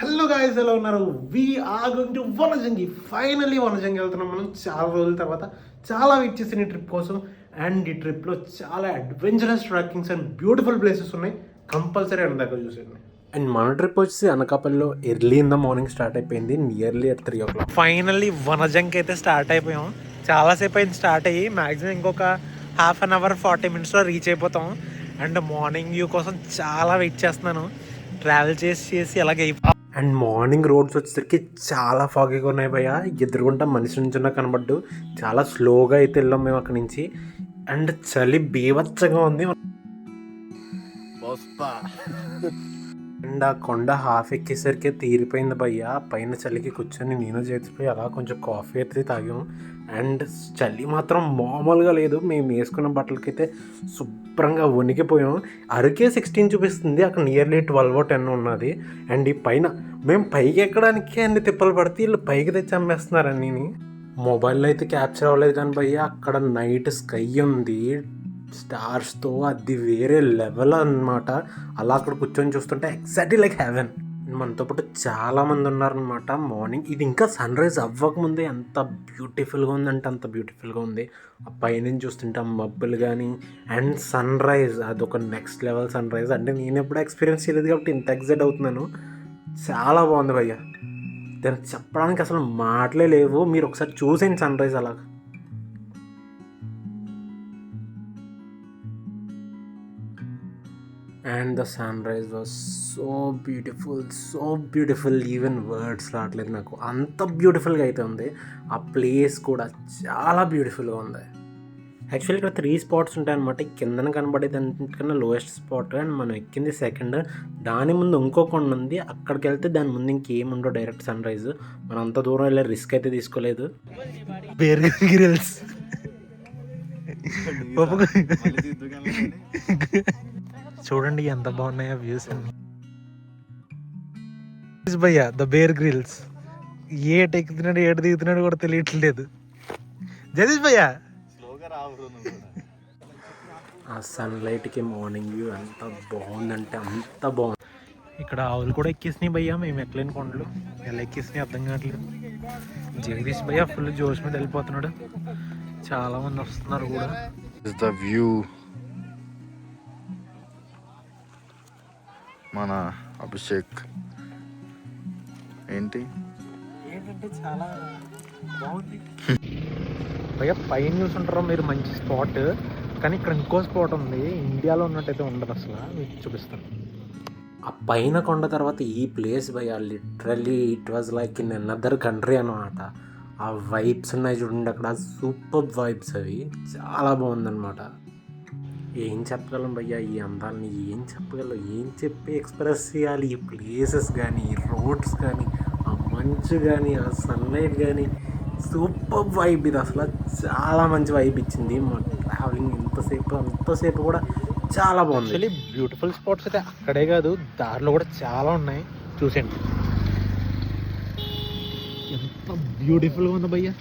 Hello guys, ఎలా ఉన్నారు? We are going to Vanajangi. Finally Vanajangi వెళ్తున్నాం మనం చాలా రోజుల తర్వాత. చాలా వెయిట్ చేసిన ఈ ట్రిప్ కోసం. అండ్ ఈ ట్రిప్లో చాలా adventurous trackings and beautiful places ఉన్నాయి. కంపల్సరీ అండ్ దగ్గర చూసేయండి. అండ్ మన ట్రిప్ వచ్చేసి అనకాపల్లిలో early in the morning start అయిపోయింది, నియర్లీ at 3 o'clock. ఫైనల్లీ వనజంకి అయితే స్టార్ట్ అయిపోయాం. చాలాసేపు అయింది స్టార్ట్ అయ్యి. మ్యాక్సిమం ఇంకొక హాఫ్ అన్ అవర్ 40 minutesలో రీచ్ అయిపోతాం. అండ్ మార్నింగ్ వ్యూ కోసం చాలా వెయిట్ చేస్తున్నాను. ట్రావెల్ చేసి అలాగే అండ్ మార్నింగ్ రోడ్స్ వచ్చేసరికి చాలా ఫాగీగా ఉన్నాయి భయ్య. ఎదురుగుంటా మనిషి నుంచి కనబడ్డు. చాలా స్లోగా అయితే వెళ్ళాం మేము అక్కడి నుంచి. అండ్ చలి బీభత్సంగా ఉంది. అండ్ ఆ కొండ హాఫ్ ఎక్కేసరికి తీరిపోయింది భయ్య. పైన చలికి కూర్చొని నేను చేతిపోయి అలా కొంచెం కాఫీ అయితే తాగాము. అండ్ చలి మాత్రం మామూలుగా లేదు. మేము వేసుకున్న బట్టలకైతే శుభ్రంగా వణికిపోయాం. అరకే 16 చూపిస్తుంది, అక్కడ నియర్లీ 12 or 10 ఉన్నది. అండ్ ఈ పైన మేము పైకి ఎక్కడానికి అన్ని తిప్పలు పడితే వీళ్ళు పైకి తెచ్చి అమ్మేస్తున్నారు అన్నీ. మొబైల్లో అయితే క్యాప్చర్ అవ్వలేదు కానీ భయ్య, అక్కడ నైట్ స్కై ఉంది స్టార్స్తో, అది వేరే లెవెల్ అన్నమాట. అలా అక్కడ కూర్చొని చూస్తుంటే ఎగ్జాక్ట్లీ లైక్ హెవెన్. మనతో పాటు చాలామంది ఉన్నారనమాట. మార్నింగ్ ఇది ఇంకా సన్ రైజ్ అవ్వకముందే ఎంత బ్యూటిఫుల్గా ఉందంటే అంత బ్యూటిఫుల్గా ఉంది. ఆ పైనుంచి చూస్తుంటే ఆ మబ్బులు కానీ అండ్ సన్ రైజ్, అదొక నెక్స్ట్ లెవెల్ సన్ రైజ్. అంటే నేను ఎప్పుడు ఎక్స్పీరియన్స్ చేయలేదు కాబట్టి ఇంత ఎగ్జైట్ అవుతున్నాను. చాలా బాగుంది భయ్య. దానికి చెప్పడానికి అసలు మాటలే లేవు. మీరు ఒకసారి చూసేయండి సన్ రైజ్ అలా. And the sunrise was so beautiful, even words రావట్లేదు నాకు, అంత బ్యూటిఫుల్గా అయితే ఉంది. ఆ ప్లేస్ కూడా చాలా బ్యూటిఫుల్గా ఉంది. యాక్చువల్లీ ఇక్కడ 3 spots ఉంటాయన్నమాట. కిందన కనబడేది అంతకన్నా లోయెస్ట్ స్పాట్. అండ్ మనం ఎక్కింది సెకండ్. దాని ముందు ఇంకో కొండ ఉంది, అక్కడికి వెళ్తే దాని ముందు ఇంకేముండో డైరెక్ట్ సన్ రైజ్. మనం అంత దూరం వెళ్ళే రిస్క్ అయితే తీసుకోలేదు. బేర్ గ్రిల్స్ చూడండి ఎంత బాగున్నాయో వ్యూస్ అన్ని. భయ్యా ద బేర్ గ్రిల్స్ ఏట ఎక్కుతున్నాడు ఏట దిగుతున్నాడు కూడా తెలియట్లేదు. జగదీష్ భయ్యా ఆ సన్లైట్కి మార్నింగ్ వ్యూ ఎంత బాగుందంటే అంత బాగుంది. ఇక్కడ ఆవులు కూడా ఎక్కేసినాయి భయ్యా. మేము ఎక్కలేని కొండలు ఎలా ఎక్కేసినాయి అర్థం కావట్లేదు. జగదీష్ భయ్యా ఫుల్ జోష్ మీద వెళ్ళిపోతున్నాడు. చాలా మంది వస్తున్నారు కూడా. The view. మన అభిషేక్ ఏంటంటే చాలా బాగుంది భయ్యా. పైన చూసుంటారో మీరు మంచి స్పాట్, కానీ ఇక్కడ ఇంకో స్పాట్ ఉంది. ఇండియాలో ఉన్నట్టయితే ఉండదు అసలు. మీకు చూపిస్తాను. ఆ పైన కొండ తర్వాత ఈ ప్లేస్ భయ్య literally it was like in another country అనమాట. ఆ వైబ్స్ ఉన్నాయి చూడండి అక్కడ, సూపర్ వైబ్స్ అవి. చాలా బాగుందన్నమాట. ఏం చెప్పగలం భయ్య ఈ అందాలని, ఏం చెప్పగలం, ఏం చెప్పి ఎక్స్ప్రెస్ చేయాలి. ఈ ప్లేసెస్ కానీ, ఈ రోడ్స్ కానీ, ఆ మంచు కానీ, ఆ సన్లైట్ కానీ, సూపర్ వైబ్ ఇది. అసలు చాలా మంచి వైబ్ ఇచ్చింది. మా ట్రావెలింగ్ అంతసేపు కూడా చాలా బాగుంది. యాక్చువల్లీ బ్యూటిఫుల్ స్పాట్స్ అయితే అక్కడే కాదు, దారిలో కూడా చాలా ఉన్నాయి. చూసేయండి ఎంత బ్యూటిఫుల్గా ఉంది భయ్య.